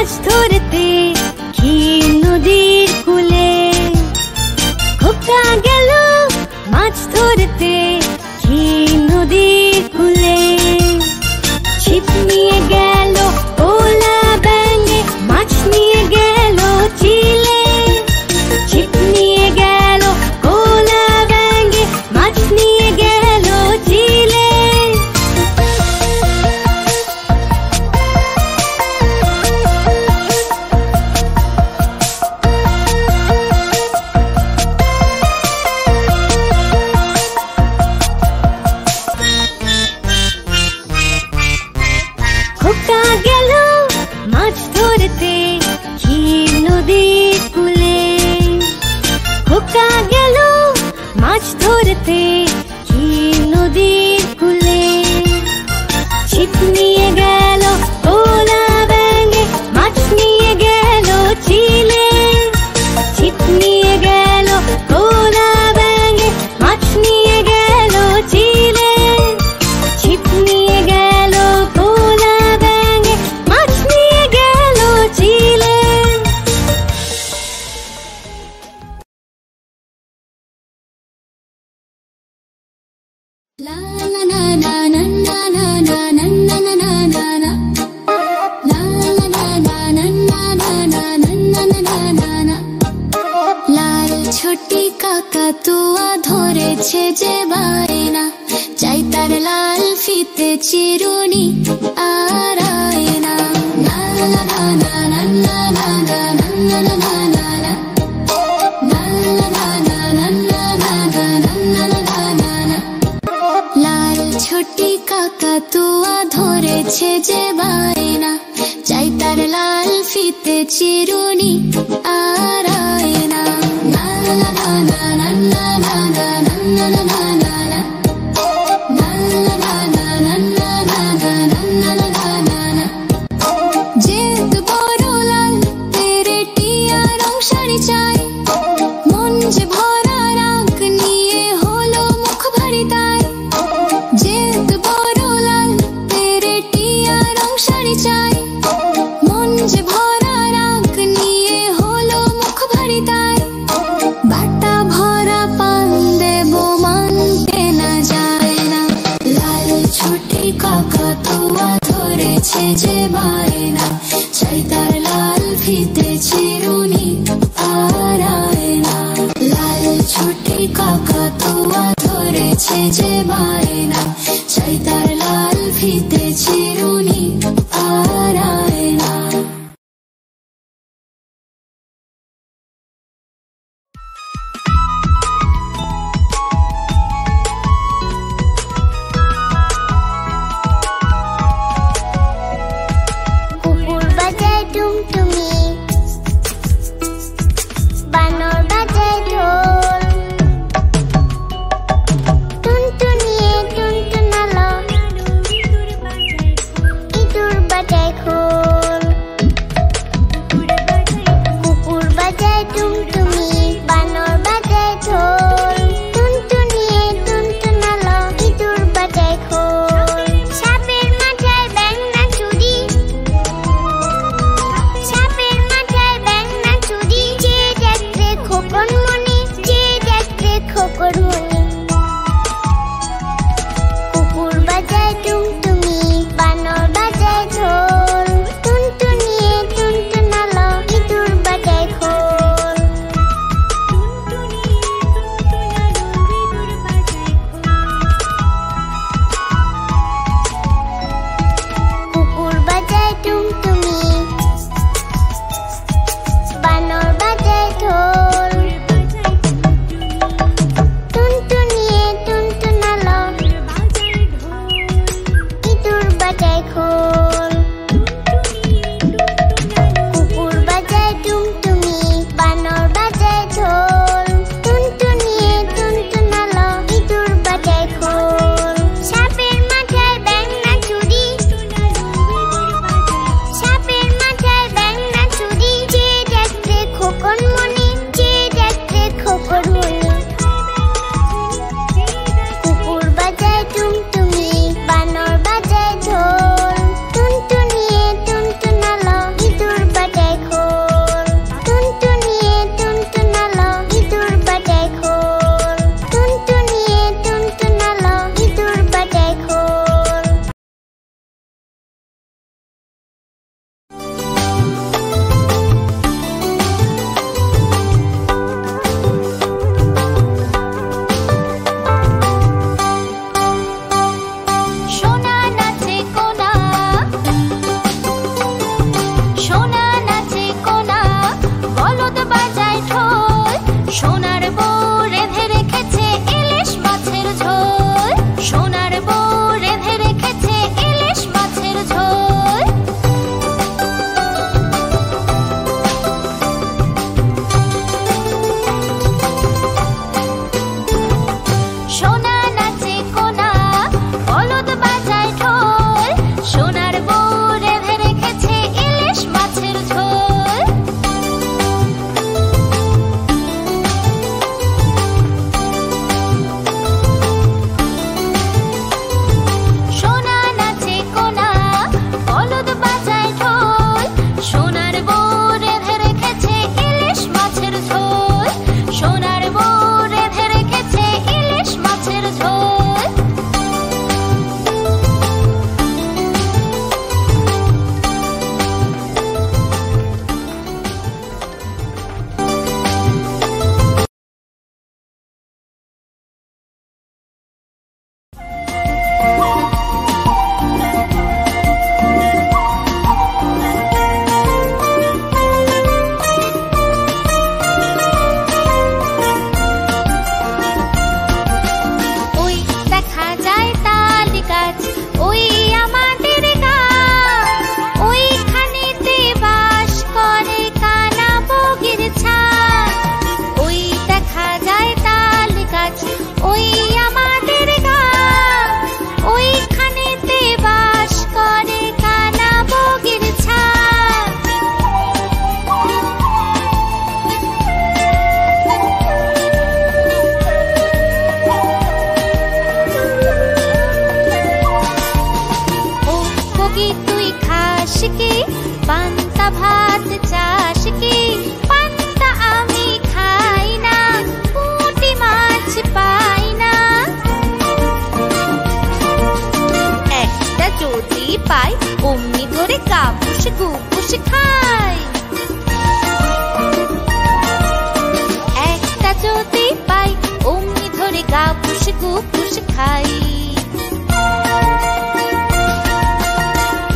মাছ ধরতে ক্ষীর নদীর কূলে। খোকা গেল মাছ ধরতে ক্ষীর নদীর কূলে। ছিপ নিয়ে গেল ওলা ব্যাঙে, মাছ নিয়ে গেল চিলে। ছিপ নিয়ে গেল ওলা ব্যাঙে, মাছ নিয়ে গেল চিলে। খোকা গেল মাছ ধরতে ক্ষীর নদীর কূলে। খোকা গেল মাছ ধরতে ক্ষীর নদীর কূলে। ছিপ নিয়ে গেল ওলা ব্যাঙে, মাছ নিয়ে গেল চিলে। ছিপ নিয়ে গেল ওলা ব্যাঙে, মাছ নিয়ে গেল চিলে। ছিপ নিয়ে গেল ওলা ব্যাঙে, মাছ নিয়ে গেল চিলে। La la la la la la la la la la la la la la. La la la la la la la la la la la la. লাল ছোটি কাকাতুয়া ধরেছে যে বায়না, চাই তার লাল ফিতে চিরুনি আর আয়না। La la la la la la la la la la la la la. La la la la la la la la la la la la. লাল ছোটি কাকাতুয়া ধরেছে যে বায়না, চাই তার লাল ফিতে চিরুনি আর আয়না। La la la la la la la la la la la la la. La la la la la la la la la la la la. যেত বড় লাল তেরে টিয়া রং শাড়ি চাই, মন যে ভরা রাগ নিয়ে হলো মুখ ভারী তাই। যেত বড় লাল তেরে টিয়া রং শাড়ি চাই, মন যে ভরা রাগ নিয়ে হলো মুখ ভারী তাই। বাটা ভরা পান দেব মানতে না যায় না। লাল ছোটি কাকাতুয়া ধরেছে যে বায়না, চাই তার লাল ফিতে চিরুনি আর আয়না। লাল ছোটি কাকাতুয়া ধরেছে যে বায়না, চাই তার লাল ফিতে চিরুনি আর আয়না। কুকুর বাজায় টুমটুমি, বানর বাজায় ঢোল। টুনটুনিয়ে টুনটুনালো, পাই অমনি ধরে গা পুষে গু পুষে খাই। একটা যদি পাই অমনি ধরে গা পুষে গু পুষে খাই।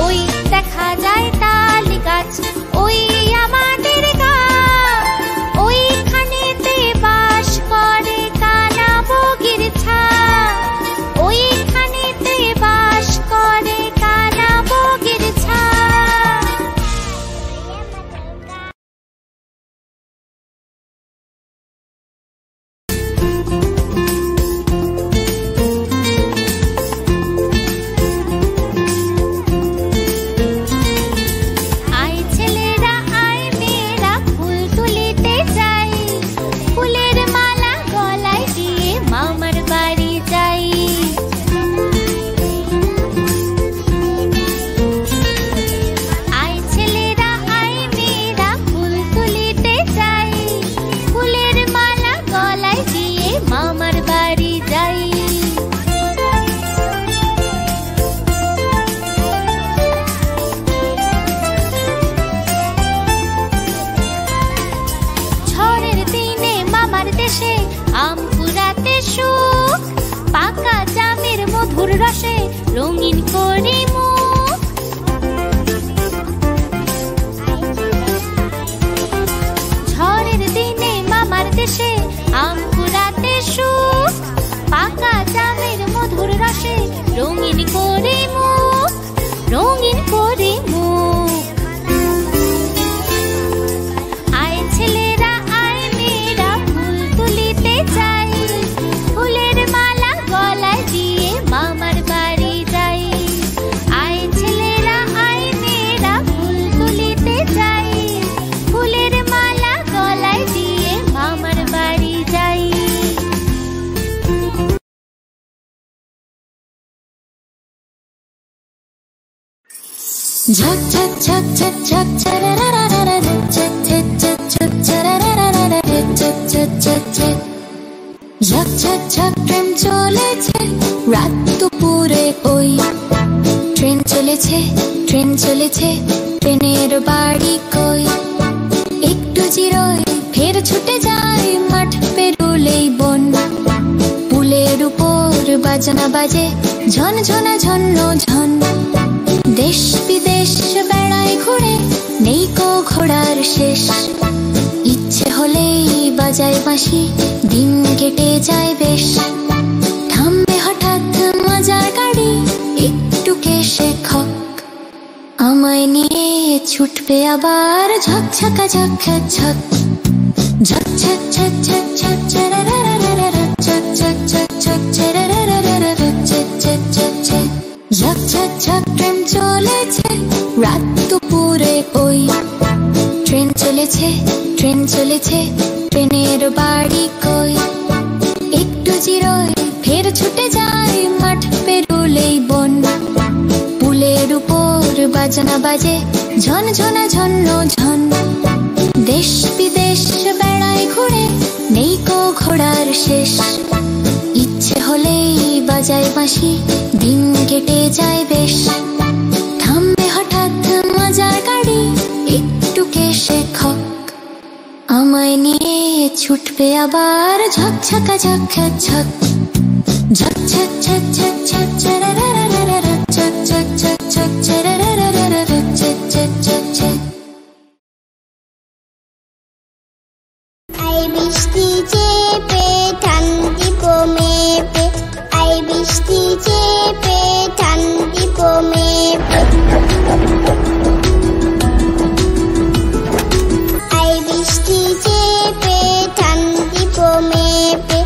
ওই দেখা যায় তালি গাছ, ওই আমাদের গা, ওইখানেতে বাস করে কানা বগির ছা, ওইখানেতে বাস করে কানা বগির ছা। রঙিন করে মুখ, ঝড়ের দিনে মামার দেশে আম কুড়াতে সুখ, পাকা জামের মধুর রসে রঙিন করে মুখ, রঙিন করে মুখ। আয় ছেলেরা আয় মেয়েরা ফুল তুলিতে চাই, ফুলের মালা গলায় দিয়ে মামার বাড়ি যাই। আয় ছেলেরা আয় মেয়েরা ফুল তুলিতে যাই, ফুলের মালা গলায় দিয়ে মামার বাড়ি যাই। ঝক ঝক ঝক ঝক ঝক চারারারারা ঝক ঝক ঝক ঝক চারারারারা ঝক ঝক ঝক ঝক ঝক ঝক ঝক ট্রেন চলেছে রাত দুপুরে, ওই ট্রেন চলেছে ট্রেন চলেছে ট্রেনের বাড়ি কই। একটু জিরোয় ফের ছুটে যায় মাঠ পেরুলেই বন, পুলের উপর বাজনা বাজে ঝন ঝনা ঝন্ন ঝন। দেশ বিদেশ বেড়ায় ঘুরে নেই কো ঘোড়ার শেষ, ইচ্ছে হলেই বাজায় বাঁশি দিন কেটে যায় বেশ। থামবে হঠাৎ মজার গাড়ি একটু কেশে খক, আমায় নিয়ে ছুটবে আবার ঝক ঝকা ঝক ঝক ঝক ঝক ঝক ঝক ঝক চারারারারা ঝক ঝক ঝক ঝক চারারারারা ঝক ঝক ঝক ঝক ঝক ঝক ঝক ট্রেন চলেছে রাত দুপুরে, ওই ট্রেন চলেছে ট্রেন চলেছে ট্রেনের বাড়ি কই। একটু জিরোয় ফের ছুটে যায় মাঠ পেরুলেই বন, পুলের উপর বাজনা বাজে ঝন ঝনা ঝন্ন ঝন। দেশ বিদেশ বেড়ায় ঘুরে নেই কো ঘোড়ার শেষ, ইচ্ছে হলেই বাজায় বাঁশি দিন কেটে যায় বেশ। থামবে হঠাৎ মজার গাড়ি একটু কেশে খক, আমায় নিয়ে ছুটবে আবার ঝক ঝকা ঝক ঝক ঝক ঝক ঝক ঝক ঝক চারারারারা ঝক ঝক ঝক ঝক চারারারারা ঝক ঝক ঝক ঝক। আই বৃষ্টি চেপে ঠান্ডি কমেপে, আই বৃষ্টি চেপে ঠান্ডি কমেপে, আই বৃষ্টি চেপে ঠান্ডি কমেপে,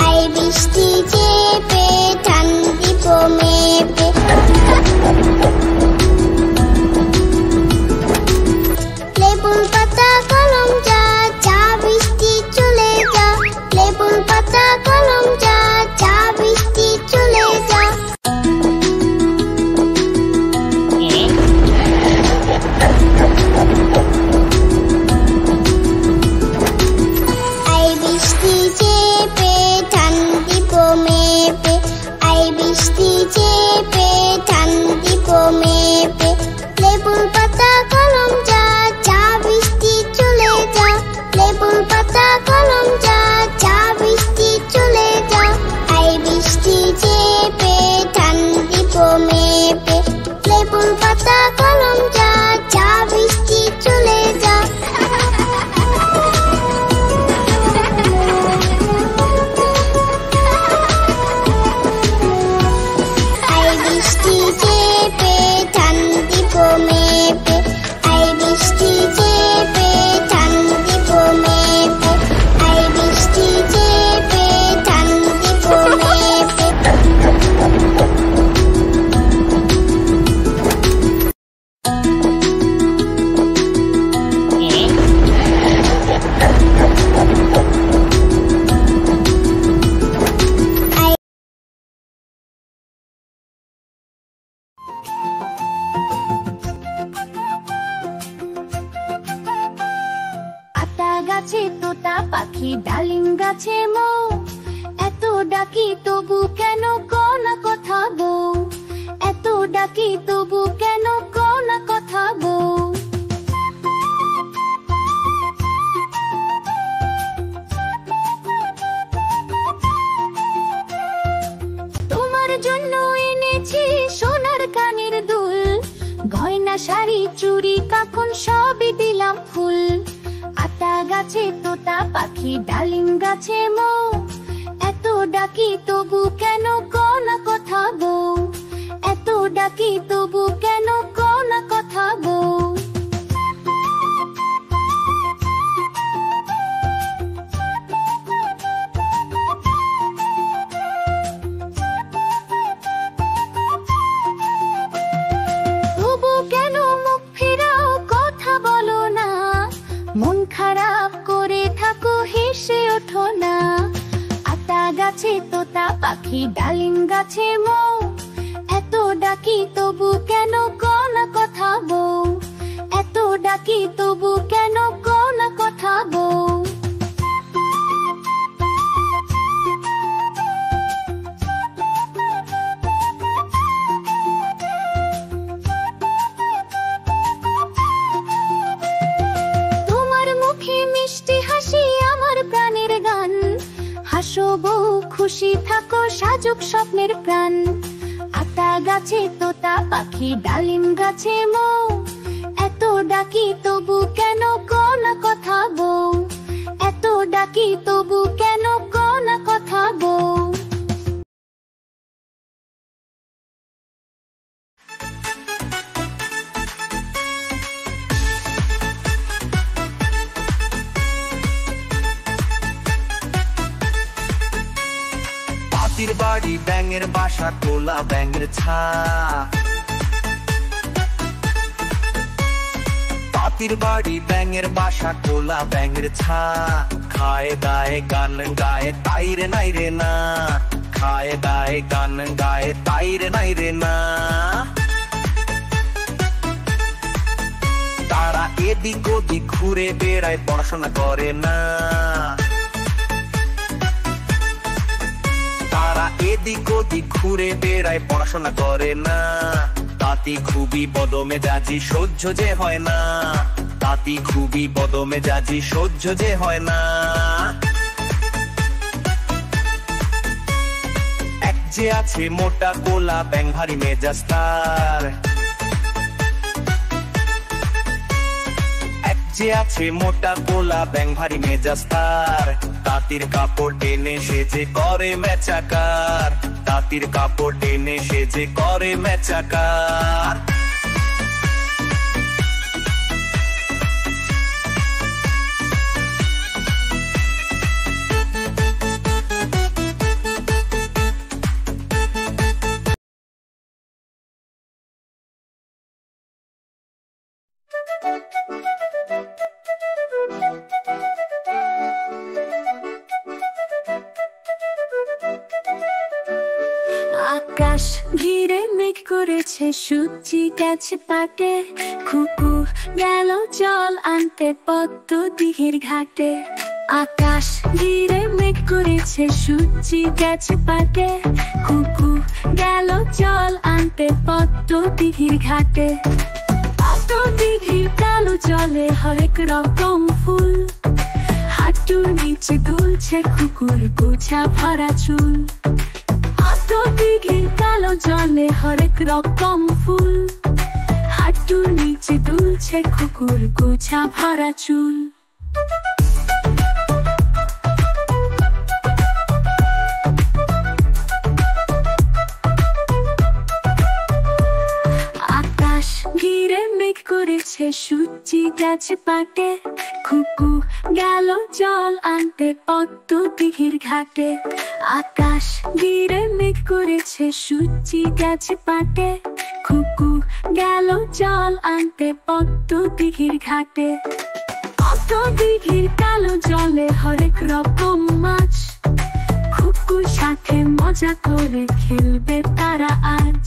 আই বৃষ্টি চেপে ঠান্ডি ফুল পাতা কলম যা, যা বৃষ্টি চলে যা। আই বৃষ্টি চেপে ধান দিব মেপে, আই বৃষ্টি চেপে ধান দিব মেপে, আই বৃষ্টি চেপে ধান দিব মেপে। আতা গাছে তোতা পাখি, ডালিম গাছে মৌ, এত ডাকি তবু কেন কও না কথা বউ, এত ডাকি তবু কেন কও না কথা বউ। তোমার জন্য এনেছি সোনার কানের দুল, গয়না শাড়ি চুড়ি কাফন সবই দিলাম ফুল। আতা গাছে তোতা পাখি, ডালিম গাছে মৌ, এত ডাকি তবু কেন কও না কথা বউ, এত ডাকি তবু কেন কও না কথা বউ। তবু কেন মুখ ফেরাও, কথা বলো না, মন খারাপ করে থাকো হেসে ওঠো না। আতা গাছে তোতা পাখি, ডালিম গাছে মৌ, এত ডাকি তবু কেন কও না কথা বউ, এত ডাকি তবু কেন কও না কথা বউ। তোমার মুখে মিষ্টি হাসি আমার প্রাণের গান, হাসো বউ খুশি থাকো সাজুক স্বপ্নের প্রাণ। আতা গাছে তোতা পাখি, ডালিম গাছে মৌ, এত ডাকি তবু কেন কও না কথা বউ, এত ডাকি তবু কেন কও না কথা বউ। পাতির বাড়ি ব্যাঙের বাসা, তোলা ব্যাঙের ছা। পাতির বাড়ি ব্যাঙের বাসা, তোলা ব্যাঙের ছা। খায় দায় গান গায় তাই রে নাই রে না, খায় দায় গান গায় তাই রে নাই রে না। তারা এদিক ওদিক ঘুরে বেড়ায়, পড়াশোনা করে না। তারা এদিক ওদিক ঘুরে বেড়ায়, পড়াশোনা করে না। তাতি খুবই বদমেজাজি, সহ্য যে হয় না, তাতি খুবই বদমেজাজি, সহ্য যে হয় না। এক যে আছে মোটা কোলা ব্যাঙ, ভারী মেজাজ তার। এক যে আছে মোটা কোলা ব্যাঙ, ভারী মেজাজ তার। তাঁতির কাপড় টেনে সে যে করে মেচাকার, তাঁতির কাপড় টেনে সে যে করে মেচাকার। আকাশ ঘিরে মেঘ করেছে, সূর্যি গেছে পাটে, কুকু গেল জল আনতে পদ্ম দিঘির ঘাটে। আকাশ ঘিরে মেঘ করেছে, সূর্যি গেছে পাটে, কুকু গেল জল আনতে পদ্ম দিঘির ঘাটে। পদ্ম দিঘির কালো জলে হরেক রকম ফুল, হাঁটুর নিচে দুলছে কুকুর গোছা ভরা চুল। পদ্ম দিঘির কালো জলে হরেক রকম ফুল, একটু নিচে দুলছে কুকুর গোছা ভরা চুল। আকাশ ঘিরে মেঘ করেছে সূর্যি গেছে পাটে, কুকু গেল জল আনতে পদ্ম দিঘির ঘাটে। আকাশ ঘিরে মেঘ করেছে সূর্যি গেছে পাটে, কুকু গেল জল আনতে পদ্ম দিঘির ঘাটে। পদ্ম দিঘির কালো জলে হরেক রকম মাছ, কুকুর সাথে মজা করে খেলবে তারা আজ।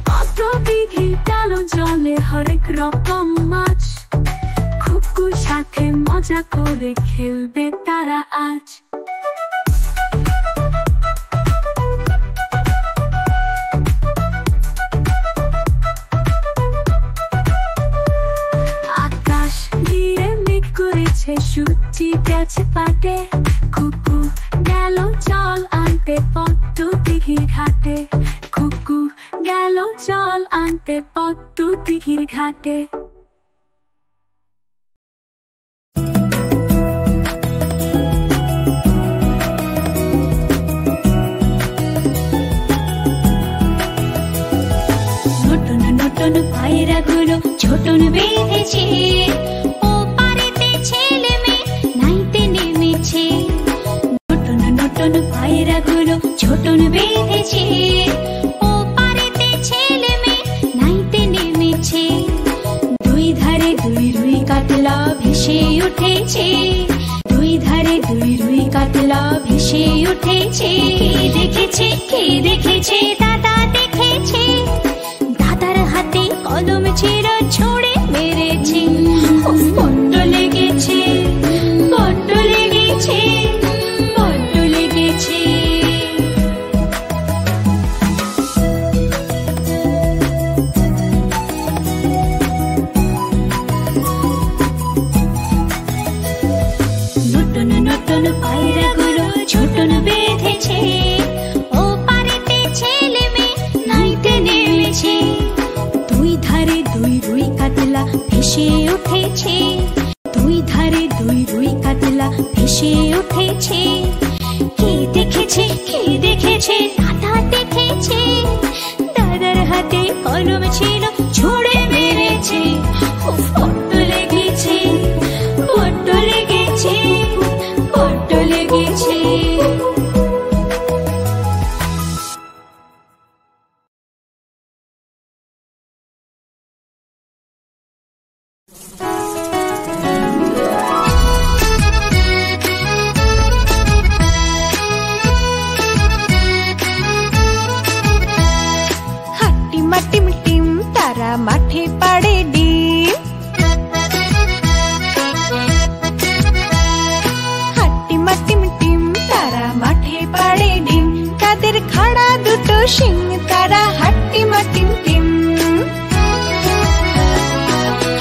পদ্ম দিঘির কালো জলে হরেক রকম মাছ, কুকুর সাথে মজা করে খেলবে তারা আজ। আকাশ ঘিরে মেঘ করেছে সূর্যি গেছে পাটে, কুকু গেল জল আনতে পদ্ম দিঘির ঘাটে। কুকু গেল জল আনতে পদ্ম দিঘির ঘাটে। নতুন নতুন পায়রাগুলো ছোটন বেঁধেছে, ও পারেতে ছেলে মেয়ে নাইতে নেমেছে। নতুন নতুন পায়রাগুলো ছোটন বেঁধেছে, ও পারেতে ছেলে মেয়ে নাইতে নেমেছে। দুই ধারে দুই রুই কাতলা ভেসে উঠেছে, দুই ধারে দুই রুই কাতলা ভেসে উঠেছে। কে দেখেছে কে দেখেছে দাদা দেখেছে, দাদার হাতে কলম ছিল ছুঁড়ে মেরেছে। বড্ড লেগেছে বড্ড লেগেছে বড্ড লেগেছে। নতুন নতুন পায়রাগুলো ছোটন বেঁধেছে, ও পারেতে ছেলে মেয়ে নাইতে নেমেছে। দুই ধারে দুই রুই কাতলা ভেসে উঠেছে, দুই ধারে দুই রুই কাতলা ভেসে উঠেছে। কে দেখেছে কে দেখেছে দাদা দেখেছে, দাদার হাতে কলম ছিল ছুঁড়ে মেরেছে। বড্ড লেগেছে বড্ড লেগেছে বড্ড লেগেছে। হাট্টিমা টিম টিম তারা মাঠে পাড়ে ডিম, হাট্টিমা টিম টিম তারা মাঠে পাড়ে ডিম। তাদের খাড়া দুটো শিং তারা হাট্টিমা টিম টিম,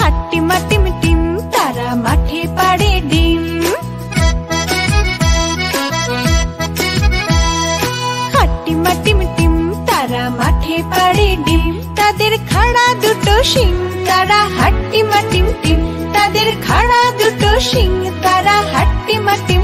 হাট্টিমা টিম টিম তারা মাঠে পাড়ে ডিম। হাট্টিমা টিম টিম তারা মাঠে পাড়ে ডিম। তাদের খাড়া দুটো শিং তারা হাট্টিমা টিম টিম, তাদের খাড়া দুটো শিং তারা হাট্টিমা টিম